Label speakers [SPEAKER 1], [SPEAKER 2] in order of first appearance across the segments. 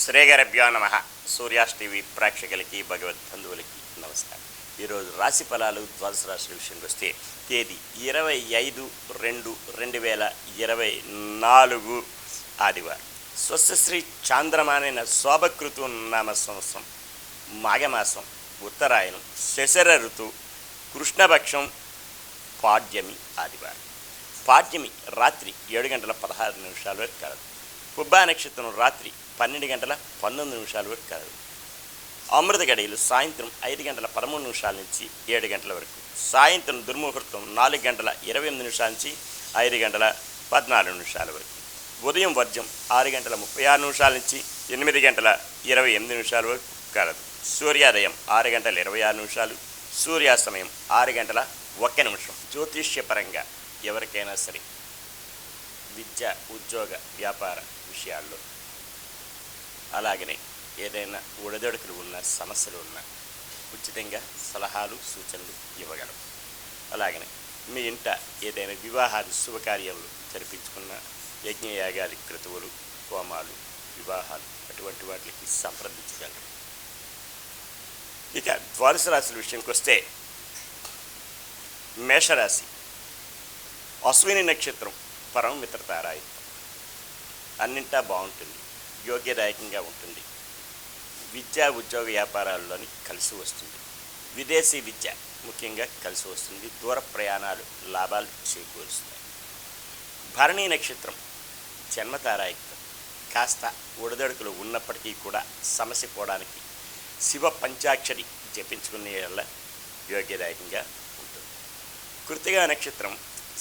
[SPEAKER 1] శ్రీగరభ్యో నమ. సూర్యాస్ టీవీ ప్రేక్షకులకి భగవద్బంధువులకి నమస్కారం. ఈరోజు రాశి ఫలాలు ద్వాదశ రాశుల విషయానికి వస్తే తేదీ 25/2/2024 ఆదివారం. స్వస్తిశ్రీ చాంద్రమానైన శోభకృతు నామ సంవత్సరం, మాఘమాసం, ఉత్తరాయణం, శశర ఋతువు, కృష్ణపక్షం, పాడ్యమి ఆదివారం. పాడ్యమి రాత్రి 7:16 వరకు కలదు. పుబ్బా నక్షత్రం రాత్రి 12:19 వరకు కలదు. అమృత గడియలు సాయంత్రం 5:13 నుంచి 7 గంటల వరకు. సాయంత్రం దుర్ముహూర్తం 4:28 నుంచి 5:14 వరకు. ఉదయం వర్జం 6:36 నుంచి 8:28 వరకు కలదు. సూర్యోదయం 6:26, సూర్యాస్తమయం 6:01. జ్యోతిష్యపరంగా ఎవరికైనా సరే విద్య, ఉద్యోగ, వ్యాపార విషయాల్లో, అలాగనే ఏదైనా ఒడిదొడుకులు ఉన్న సమస్యలు ఉన్నా ఉచితంగా సలహాలు, సూచనలు ఇవ్వగలరు. అలాగనే మీ ఇంట ఏదైనా వివాహాది శుభకార్యాలు జరిపించుకున్న యజ్ఞయాగాది క్రతువులు, హోమాలు, వివాహాలు అటువంటి వాటికి సంప్రదించగలరు. ఇక ద్వాదశ రాశుల విషయానికి వస్తే మేషరాశి. అశ్విని నక్షత్రం పరమమిత్రతారాయుతం. అన్నింటా బాగుంటుంది, యోగ్యదాయకంగా ఉంటుంది. విద్యా, ఉద్యోగ, వ్యాపారాల్లోని కలిసి వస్తుంది. విదేశీ విద్య ముఖ్యంగా కలిసి వస్తుంది. దూర ప్రయాణాలు లాభాలు చేకూరుస్తాయి. భరణీ నక్షత్రం జన్మతారాయుక్తం. కాస్త ఒడిదొడుకులు ఉన్నప్పటికీ కూడా సమస్య పోవడానికి శివ పంచాక్షరి జపించుకునే వల్ల యోగ్యదాయకంగా ఉంటుంది. కృత్తికా నక్షత్రం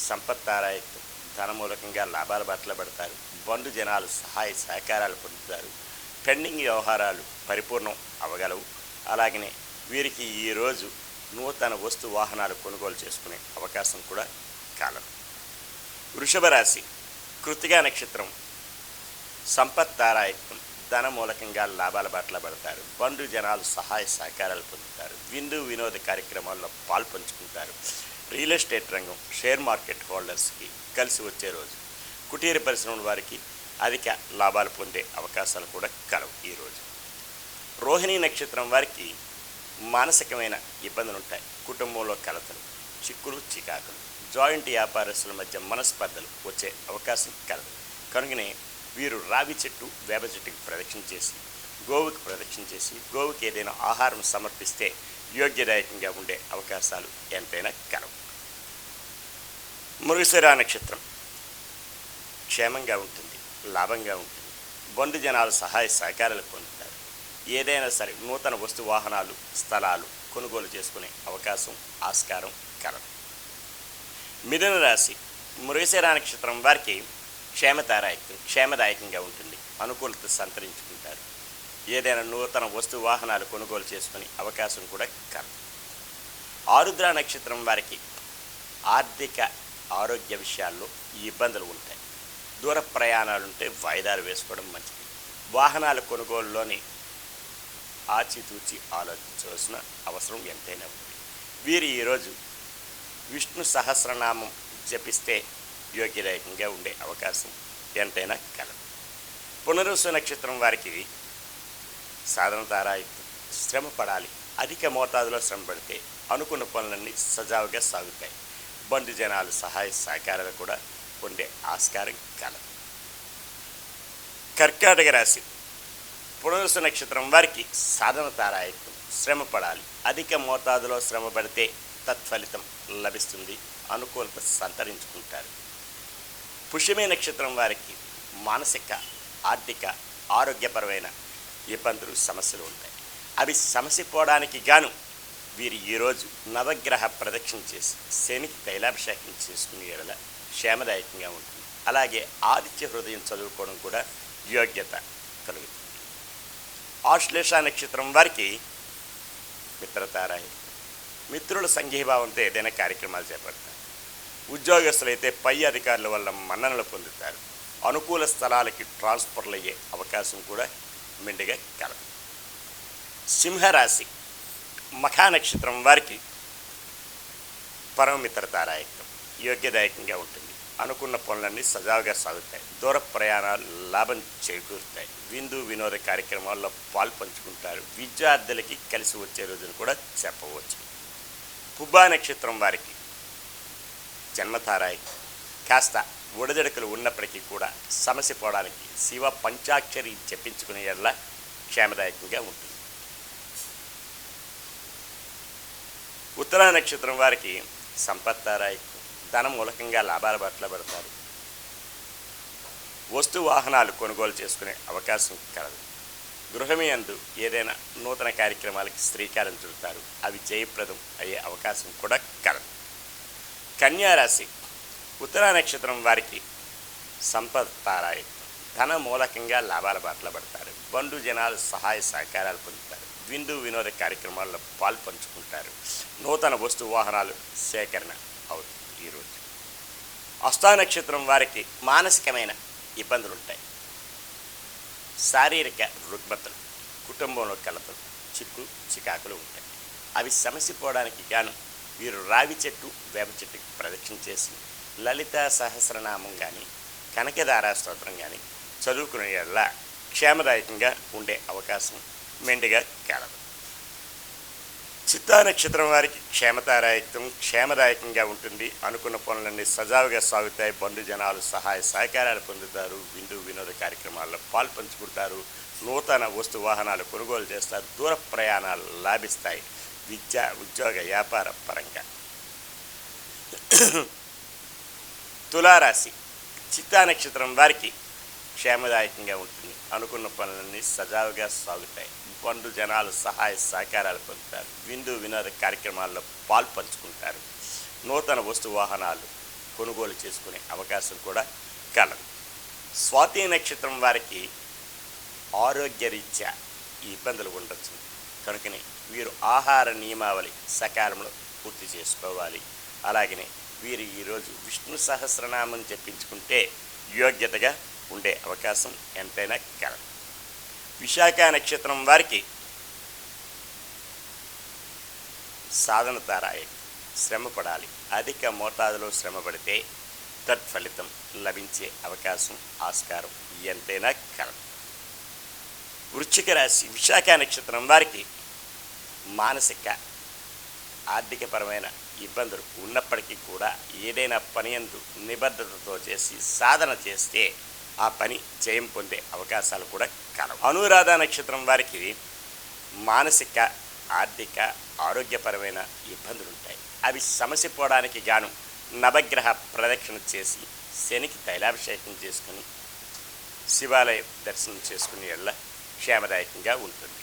[SPEAKER 1] సంపత్తారాయుక్తం. ధనమూలకంగా లాభాల బాటలో పడతారు. బంధు జనాలు సహాయ సహకారాలు పొందుతారు. పెండింగ్ వ్యవహారాలు పరిపూర్ణం అవ్వగలవు. అలాగనే వీరికి ఈరోజు నూతన వస్తు వాహనాలు కొనుగోలు చేసుకునే అవకాశం కూడా కలదు. వృషభ రాశి. కృత్తికా నక్షత్రం సంపత్తారాయుక్తం. ధన మూలకంగా లాభాల బాటలో పడతారు. బంధు జనాలు సహాయ సహకారాలు పొందుతారు. విందు వినోద కార్యక్రమాల్లో పాల్పంచుకుంటారు. రియల్ ఎస్టేట్ రంగం, షేర్ మార్కెట్ హోల్డర్స్కి కలిసి వచ్చే రోజు. కుటీర పరిశ్రమల వారికి అధిక లాభాలు పొందే అవకాశాలు కూడా కలవు ఈరోజు. రోహిణీ నక్షత్రం వారికి మానసికమైన ఇబ్బందులు ఉంటాయి. కుటుంబంలో కలతలు, చిక్కులు, చికాకులు, జాయింట్ వ్యాపారస్తుల మధ్య మనస్పర్ధలు వచ్చే అవకాశం కలదు. కనుకనే వీరు రావి చెట్టు, వేప చెట్టుకి ప్రదక్షిణ చేసి, గోవుకి ప్రదక్షిణ చేసి, గోవుకి ఏదైనా ఆహారం సమర్పిస్తే యోగ్యదాయకంగా ఉండే అవకాశాలు ఎంతైనా కలవు. మృగశిర నక్షత్రం క్షేమంగా ఉంటుంది, లాభంగా ఉంటుంది. బంధు జనాలు సహాయ సహకారాలు పొందుతారు. ఏదైనా సరే నూతన వస్తు వాహనాలు, స్థలాలు కొనుగోలు చేసుకునే అవకాశం, ఆస్కారం కలదు. మిథున రాశి. మృగశిర నక్షత్రం వారికి క్షేమదాయకంగా ఉంటుంది. అనుకూలత సంతరించుకుంటారు. ఏదైనా నూతన వస్తు వాహనాలు కొనుగోలు చేసుకునే అవకాశం కూడా కలదు. ఆరుద్ర నక్షత్రం వారికి ఆర్థిక, ఆరోగ్య విషయాల్లో ఇబ్బందులు ఉంటాయి. దూర ప్రయాణాలుంటే వాయిదాలు వేసుకోవడం మంచిది. వాహనాల కొనుగోలులోని ఆచితూచి ఆలోచించవలసిన అవసరం ఎంతైనా ఉంది. వీరు ఈరోజు విష్ణు సహస్రనామం జపిస్తే యోగ్యదాయకంగా ఉండే అవకాశం ఎంతైనా కలదు. పునరుసు నక్షత్రం వారికి సాధన తారాయుక్తం. శ్రమ పడాలి. అధిక మోతాదులో శ్రమ పడితే అనుకున్న పనులన్నీ సజావుగా సాగుతాయి. బంధు జనాలు సహాయ సహకారాలు కూడా పొందే ఆస్కారం కలదు. కర్కాటక రాశి. పునరుసు నక్షత్రం వారికి సాధన తారాయుక్తం. శ్రమ పడాలి. అధిక మోతాదులో శ్రమ పడితే తత్ఫలితం లభిస్తుంది. అనుకూలత సంతరించుకుంటారు. పుష్యమే నక్షత్రం వారికి మానసిక, ఆర్థిక, ఆరోగ్యపరమైన ఇబ్బందులు, సమస్యలు ఉంటాయి. అవి సమస్య పోవడానికి గాను వీరు ఈరోజు నవగ్రహ ప్రదక్షిణ చేసి శనికి తైలాభిషేకం చేసుకునే ఎడల క్షేమదాయకంగా ఉంటుంది. అలాగే ఆదిత్య హృదయం చదువుకోవడం కూడా యోగ్యత కలుగుతుంది. ఆశ్లేష నక్షత్రం వారికి మిత్రతారాయుక్తం. మిత్రుల సంఘీభావంతో ఏదైనా కార్యక్రమాలు చేపడతారు. ఉద్యోగస్తులైతే పై అధికారుల వల్ల మన్ననలు పొందుతారు. అనుకూల స్థలాలకి ట్రాన్స్ఫర్లు అయ్యే అవకాశం కూడా మెండుగా కలదు. సింహరాశి. మఖా నక్షత్రం వారికి పరమమిత్రతారాయుక్తం. యోగ్యదాయకంగా ఉంటుంది. అనుకున్న పనులన్నీ సజావుగా సాగుతాయి. దూర ప్రయాణాలు లాభం చేకూరుతాయి. విందు వినోద కార్యక్రమాల్లో పాల్పంచుకుంటారు. విద్యార్థులకి కలిసి వచ్చే రోజును కూడా చెప్పవచ్చు. పుబ్బా నక్షత్రం వారికి జన్మతారాయి కాస్త ఒడిదడుకులు ఉన్నప్పటికీ కూడా సమస్య పోవడానికి శివ పంచాక్షరి జపించుకునే ఎడల క్షేమదాయకంగా ఉంటుంది. ఉత్తరా నక్షత్రం వారికి సంపత్తారాయి ధన మూలకంగా లాభాల బాటలో పడతారు. వస్తు వాహనాలు కొనుగోలు చేసుకునే అవకాశం కలదు. గృహమేయందు ఏదైనా నూతన కార్యక్రమాలకి శ్రీకారం చుడతారు. అవి జయప్రదం అయ్యే అవకాశం కూడా కలదు. కన్యారాశి ఉత్తరా నక్షత్రం వారికి సంపత్తారాయి ధన మూలకంగా లాభాల బాటలో పడతారు. బంధు జనాలు సహాయ సహకారాలు పొందుతారు. విందు వినోద కార్యక్రమాల్లో పాల్పంచుకుంటారు. నూతన వస్తు వాహనాలు సేకరణ అవుతుంది. ఈరోజు హస్తా నక్షత్రం వారికి మానసికమైన ఇబ్బందులు ఉంటాయి. శారీరక రుగ్మతలు, కుటుంబంలో కలతలు, చికాకులు ఉంటాయి. అవి సమస్య పోవడానికి గాను వీరు రావి చెట్టు వేప చెట్టుకి ప్రదక్షిణ చేసి లలిత సహస్రనామం కానీ కనకదారా స్తోత్రం కానీ చదువుకునే వల్ల క్షేమదాయకంగా ఉండే అవకాశం మెండుగా కలదు. చిత్తా నక్షత్రం వారికి క్షేమదాయకంగా ఉంటుంది. అనుకున్న పనులన్నీ సజావుగా సాగుతాయి. బంధు జనాలు సహాయ సహకారాలు పొందుతారు. విందు వినోద కార్యక్రమాల్లో పాల్పంచుకుంటారు. నూతన వస్తు వాహనాలు కొనుగోలు చేస్తారు. దూర ప్రయాణాలు లాభిస్తాయి. విద్య ఉద్యోగ వ్యాపార పరంగా. తులారాశి చిత్తా నక్షత్రం వారికి క్షేమదాయకంగా ఉంటుంది. అనుకున్న పనులన్నీ సజావుగా సాగుతాయి. బంధు జనాలు సహాయ సహకారాలు పొందుతారు. విందు వినోద కార్యక్రమాల్లో పాల్పంచుకుంటారు. నూతన వస్తు వాహనాలు కొనుగోలు చేసుకునే అవకాశం కూడా కలదు. స్వాతి నక్షత్రం వారికి ఆరోగ్యరీత్యా ఇబ్బందులు ఉండొచ్చు. కనుకనే వీరు ఆహార నియమావళి సకాలంలో పూర్తి చేసుకోవాలి. అలాగనే వీరు ఈరోజు విష్ణు సహస్రనామం చెప్పించుకుంటే యోగ్యతగా ఉండే అవకాశం ఎంతైనా కలదు. విశాఖ నక్షత్రం వారికి సాధన తారాయి శ్రమ పడాలి. అధిక మోతాదులో శ్రమ పడితే తత్ఫలితం లభించే అవకాశం ఆస్కారం ఎంతైనా కలదు. వృశ్చిక రాశి విశాఖ నక్షత్రం వారికి మానసిక ఆర్థికపరమైన ఇబ్బందులు ఉన్నప్పటికీ కూడా ఏదైనా పని యందు నిబద్ధతతో చేసి సాధన చేస్తే ఆ పని జయం పొందే అవకాశాలు కూడా కలవు. అనురాధ నక్షత్రం వారికి మానసిక ఆర్థిక ఆరోగ్యపరమైన ఇబ్బందులు ఉంటాయి. అవి సమస్య పోవడానికి గాను నవగ్రహ ప్రదక్షిణ చేసి శనికి తైలాభిషేకం చేసుకుని శివాలయ దర్శనం చేసుకునే వల్ల క్షేమదాయకంగా ఉంటుంది.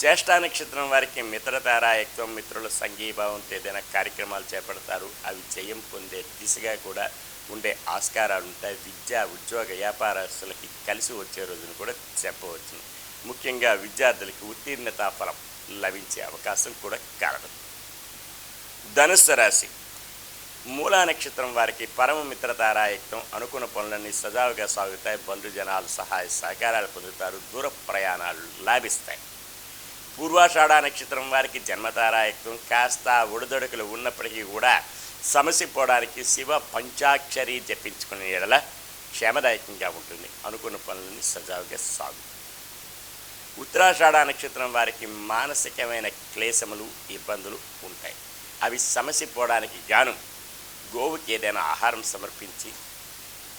[SPEAKER 1] జ్యేష్ఠ నక్షత్రం వారికి మిత్రతారాయత్వం, మిత్రుల సంఘీభావంతో ఏదైనా కార్యక్రమాలు చేపడతారు. అవి జయం పొందే దిశగా కూడా ఉండే ఆస్కారాలు ఉంటాయి. విద్య ఉద్యోగ వ్యాపారస్తులకి కలిసి వచ్చే రోజును కూడా చెప్పవచ్చు. ముఖ్యంగా విద్యార్థులకి ఉత్తీర్ణతా ఫలం లభించే అవకాశం కూడా కలదు. ధనుస్సు రాశి మూలా నక్షత్రం వారికి పరమ మిత్రతారాయత్వం. అనుకున్న పనులన్నీ సజావుగా సాగుతాయి. బంధు జనాలు సహాయ సహకారాలు పొందుతారు. దూర ప్రయాణాలు లాభిస్తాయి. పూర్వాషాఢ నక్షత్రం వారికి జన్మతారాయత్వం. కాస్త ఒడిదొడుకులు ఉన్నప్పటికీ కూడా సమస్య పోవడానికి శివ పంచాక్షరి జపించుకునే ఎడల క్షేమదాయకంగా ఉంటుంది. అనుకున్న పనులని సజావుగా సాగు. ఉత్తరాషాఢ నక్షత్రం వారికి మానసికమైన క్లేశములు ఇబ్బందులు ఉంటాయి. అవి సమస్య పోవడానికి గాను గోవుకి ఏదైనా ఆహారం సమర్పించి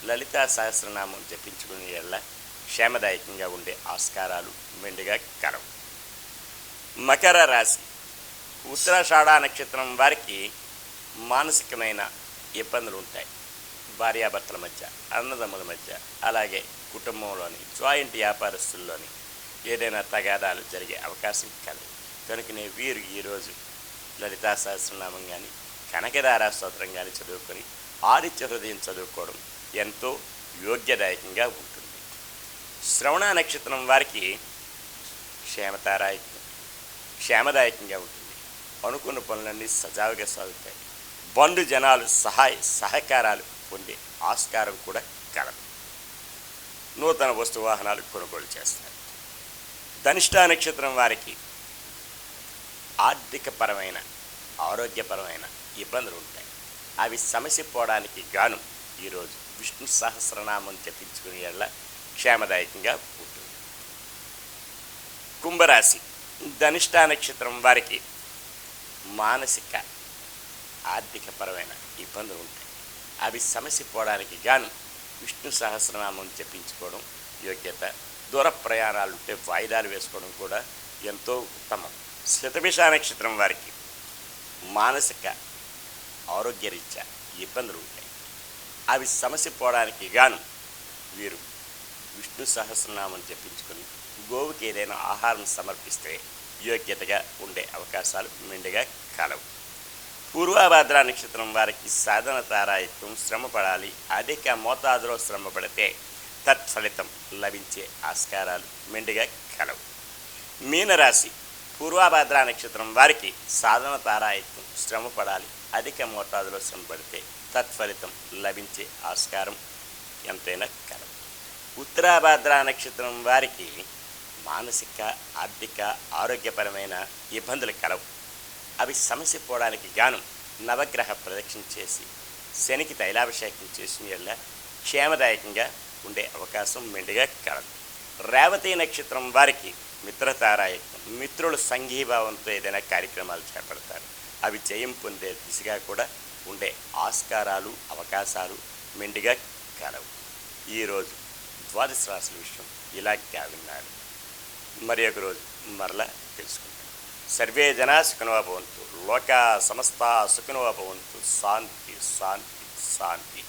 [SPEAKER 1] లలితా సహస్రనామం జపించుకునే ఎడల క్షేమదాయకంగా ఉండే ఆస్కారాలు మెండుగా కలవు. మకర రాశి ఉత్తరాషాఢ నక్షత్రం వారికి మానసికమైన ఇబ్బందులు ఉంటాయి. భార్యాభర్తల మధ్య, అన్నదమ్ముల మధ్య, అలాగే కుటుంబంలోని జాయింట్ వ్యాపారస్తుల్లోని ఏదైనా తగాదాలు జరిగే అవకాశం కలదు. కనుకనే వీరు ఈరోజు లలితా సహస్రనామం కానీ కనకదారా స్తోత్రం కానీ చదువుకొని ఆదిత్య హృదయం చదువుకోవడం ఎంతో యోగ్యదాయకంగా ఉంటుంది. శ్రవణ నక్షత్రం వారికి క్షేమదాయకంగా ఉంటుంది. అనుకున్న పనులన్నీ సజావుగా సాగుతాయి. బంధు జనాలు సహాయ సహకారాలు పొందే ఆస్కారం కూడా కలదు. నూతన వస్తు వాహనాలు కొనుగోలు చేస్తారు. ధనిష్ఠ నక్షత్రం వారికి ఆర్థికపరమైన ఆరోగ్యపరమైన ఇబ్బందులు ఉంటాయి. అవి సమస్య పోవడానికి గాను ఈరోజు విష్ణు సహస్రనామం జపించుకునే యెడల క్షేమదాయకంగా ఉంటుంది. కుంభరాశి ధనిష్ఠా నక్షత్రం వారికి మానసిక ఆర్థికపరమైన ఇబ్బందులు ఉంటాయి. అవి సమస్య పోవడానికి గాను విష్ణు సహస్రనామం జపించుకోవడం యోగ్యత. దూర ప్రయాణాలుంటే వాయిదాలు వేసుకోవడం కూడా ఎంతో ఉత్తమం. శతభిష నక్షత్రం వారికి మానసిక ఆరోగ్యరీత్యా ఇబ్బందులు ఉంటాయి. అవి సమస్య పోవడానికి గాను వీరు విష్ణు సహస్రనామం జపించుకొని గోవుకి ఏదైనా ఆహారం సమర్పిస్తే యోగ్యతగా ఉండే అవకాశాలు మెండుగా కలవు. పూర్వభాద్ర నక్షత్రం వారికి సాధన తారాయత్వం శ్రమ పడాలి. అధిక మోతాదులో శ్రమ పడితే తత్ఫలితం లభించే ఆస్కారాలు మెండుగా కలవు. మీనరాశి పూర్వభాద్ర నక్షత్రం వారికి సాధన తారాయత్వం శ్రమ పడాలి. అధిక మోతాదులో శ్రమ పడితే తత్ఫలితం లభించే ఆస్కారం ఎంతైనా కలవు. ఉత్తరాభాద్ర నక్షత్రం వారికి మానసిక ఆర్థిక ఆరోగ్యపరమైన ఇబ్బందులు కలవు. అవి సమస్య పోవడానికి గాను నవగ్రహ ప్రదక్షిణ చేసి శనికి తైలాభిషేకం చేసిన వల్ల క్షేమదాయకంగా ఉండే అవకాశం మెండుగా కలదు. రేవతి నక్షత్రం వారికి మిత్రతారాయత్వం మిత్రులు సంఘీభావంతో ఏదైనా కార్యక్రమాలు చేపడతారు. అవి జయం పొందే దిశగా కూడా ఉండే ఆస్కారాలు అవకాశాలు మెండుగా కలవు. ఈరోజు ద్వాదశ రాశుల విషయం ఇలాగా విన్నారు. మరి ఒక రోజు మరలా తెలుసుకుంటాం. సర్వే జనా సుఖినో భవంతు. లోకా సమస్తా సుఖినో భవంతు. శాంతి శాంతి శాంతి.